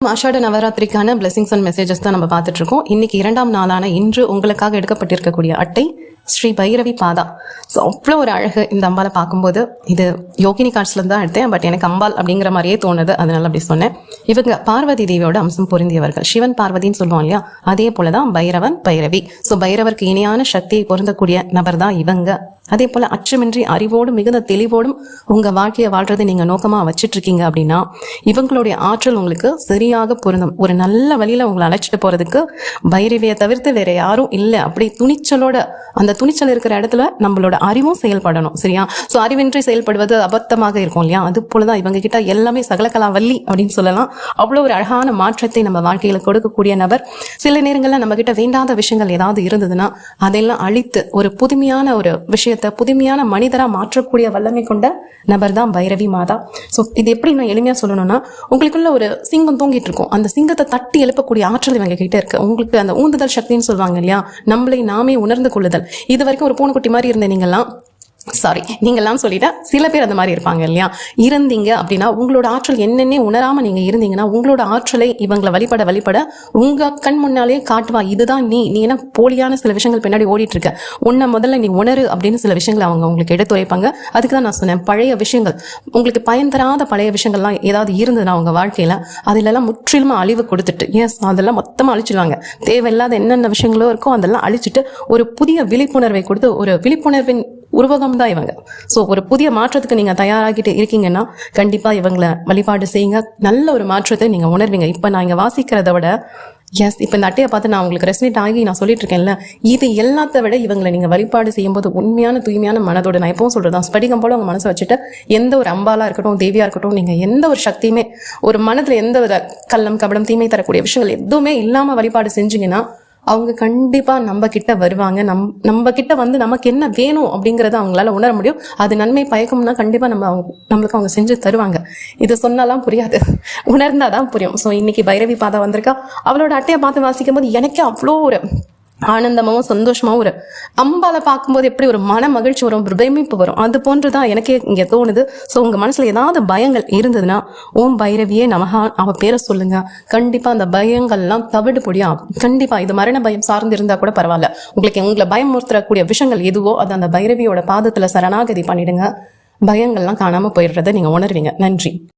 Ashadha நவராத்திரிக்கான blessings and messages தான் நம்ம பார்த்துட்டு இருக்கோம். இன்னைக்கு 2ஆம் நாளான இன்று உங்களுக்காக எடுக்கப்பட்டிருக்கக்கூடிய அட்டை ஸ்ரீ பைரவி பாதா. ஸோ அவ்வளோ ஒரு அழகு இந்த அம்பாலை பார்க்கும்போது. இது யோகினி கார்ட்ஸ்ல தான் எடுத்தேன், பட் எனக்கு அம்பாள் அப்படிங்கிற மாதிரியே தோணுது, அதனால அப்படி சொன்னேன். இவங்க பார்வதி தேவியோட அம்சம் பொருந்தியவர்கள். சிவன் பார்வதின்னு சொல்லுவோம் இல்லையா, அதே போலதான் பைரவன் பைரவி. ஸோ பைரவருக்கு இணையான சக்தியை பொருந்தக்கூடிய நபர் தான் இவங்க. அதே போல அச்சமின்றி அறிவோடும் மிகுந்த தெளிவோடும் உங்க வாழ்க்கையை வாழ்றதை நீங்க நோக்கமா வச்சுட்டு இருக்கீங்க அப்படின்னா இவங்களுடைய ஆற்றல் உங்களுக்கு சரியாக பொருந்தும். ஒரு நல்ல வழியில உங்களை அழைச்சிட்டு போறதுக்கு பைரவியை தவிர்த்து வேற யாரும் இல்லை. அப்படி துணிச்சலோட, அந்த துணிச்சல் இருக்கிற இடத்துல நம்மளோட அறிவும் செயல்படணும், சரியா? ஸோ அறிவின்றி செயல்படுவது அபத்தமாக இருக்கும் இல்லையா, அது போலதான் இவங்க கிட்ட எல்லாமே சகலகலா வள்ளி அப்படின்னு சொல்லலாம். அவ்வளோ ஒரு அழகான மாற்றத்தை நம்ம வாழ்க்கையில கொடுக்கக்கூடிய நபர். சில நேரங்கள்ல நம்ம கிட்ட வேண்டாத விஷயங்கள் ஏதாவது இருந்ததுன்னா அதெல்லாம் அழித்து ஒரு புதுமையான ஒரு விஷயத்தை புதுமையான மனிதரா மாற்றக்கூடிய வல்லமை கொண்ட நபர் தான் பைரவி மாதா. ஸோ இது எப்படி நான் எளிமையா சொல்லணும்னா, உங்களுக்குள்ள ஒரு சிங்கம் தூங்கிட்டு இருக்கும், அந்த சிங்கத்தை தட்டி எழுப்பக்கூடிய ஆற்றல் இவங்க கிட்ட இருக்கு. உங்களுக்கு அந்த ஊந்துதல் சக்தின்னு சொல்லுவாங்க இல்லையா, நம்மளை நாமே உணர்ந்து கொள்ளுதல். இது வரைக்கும் ஒரு பூனைக்குட்டி மாதிரி இருந்த நீங்கெல்லாம் சொல்லிட்டா சில பேர் அந்த மாதிரி இருப்பாங்க இல்லையா, இருந்தீங்க அப்படின்னா உங்களோட ஆற்றல் என்னென்ன உணராம நீங்க இருந்தீங்கன்னா உங்களோட ஆற்றலை இவங்களை வழிபட உங்க கண் முன்னாலே காட்டுவா. இதுதான் நீ என்ன போலியான சில விஷயங்கள் பின்னாடி ஓடிட்டு இருக்க, உன்னை முதல்ல நீ உணரு அப்படின்னு சில விஷயங்களை அவங்க உங்களுக்கு எடுத்துரைப்பாங்க. அதுக்கு தான் நான் சொன்னேன், பழைய விஷயங்கள், உங்களுக்கு பயன் தராத பழைய விஷயங்கள்லாம் ஏதாவது இருந்ததுன்னா உங்க வாழ்க்கையில அதிலெல்லாம் முற்றிலுமா அழிவு கொடுத்துட்டு, அதெல்லாம் மொத்தமா அழிச்சிடுவாங்க. தேவையில்லாத என்னென்ன விஷயங்களோ இருக்கோ அதெல்லாம் அழிச்சிட்டு ஒரு புதிய விழிப்புணர்வை கொடுத்து, ஒரு விழிப்புணர்வின் உருவகம் தான் இவங்க. ஸோ ஒரு புதிய மாற்றத்துக்கு நீங்க தயாராகிட்டு இருக்கீங்கன்னா கண்டிப்பா இவங்களை வழிபாடு செய்யுங்க. நல்ல ஒரு மாற்றத்தை நீங்க உணர்வீங்க. இப்ப நான் இங்க வாசிக்கிறத விட இப்ப இந்த அட்டையை பார்த்து நான் உங்களுக்கு ரெசனேட் ஆகி நான் சொல்லிட்டு இருக்கேன்ல, இது எல்லாத்த விட இவங்களை நீங்க வழிபாடு செய்யும் போது உண்மையான தூய்மையான மனதோட, நான் எப்பவும் சொல்றதான், ஸ்படிகம் போல உங்க மனசை வச்சுட்டு எந்த ஒரு அம்பாலா இருக்கட்டும், தேவியா இருக்கட்டும், நீங்க எந்த ஒரு சக்தியுமே, ஒரு மனதுல எந்த வித கள்ளம் கபடம் தீமை தரக்கூடிய விஷயங்கள் எதுவுமே இல்லாம வழிபாடு செஞ்சீங்கன்னா அவங்க கண்டிப்பா நம்ம கிட்ட வருவாங்க. நம்ம கிட்ட வந்து நமக்கு என்ன வேணும் அப்படிங்கறத அவங்களால உணர முடியும். அது நன்மை பயக்கும்னா கண்டிப்பா நம்மளுக்கு அவங்க செஞ்சு தருவாங்க. இது சொன்னாலாம் புரியாது, உணர்ந்தாதான் புரியும். ஸோ இன்னைக்கு பைரவி பாதா வந்திருக்கா. அவளோட அட்டையை பார்த்து வாசிக்கும் போது எனக்கே அவ்வளோ ஒரு ஆனந்தமாவும் சந்தோஷமாவும் ஒரு அம்பாலை பார்க்கும்போது எப்படி ஒரு மன மகிழ்ச்சி வரும், பிரமிப்பு வரும், அது போன்றுதான் எனக்கே இங்க தோணுது. ஸோ உங்க மனசுல ஏதாவது பயங்கள் இருந்ததுன்னா ஓம் பைரவியே நமகா அவ பேரை சொல்லுங்க. கண்டிப்பா அந்த பயங்கள்லாம் தவிடு பொடியாகும். கண்டிப்பா இது மரண பயம் சார்ந்து இருந்தா கூட பரவாயில்ல, உங்களை பயமுறுத்தக்கூடிய விஷயங்கள் எதுவோ அது அந்த பைரவியோட பாதத்துல சரணாகதி பண்ணிடுங்க. பயங்கள்லாம் காணாம போயிடுறத நீங்க உணர்வீங்க. நன்றி.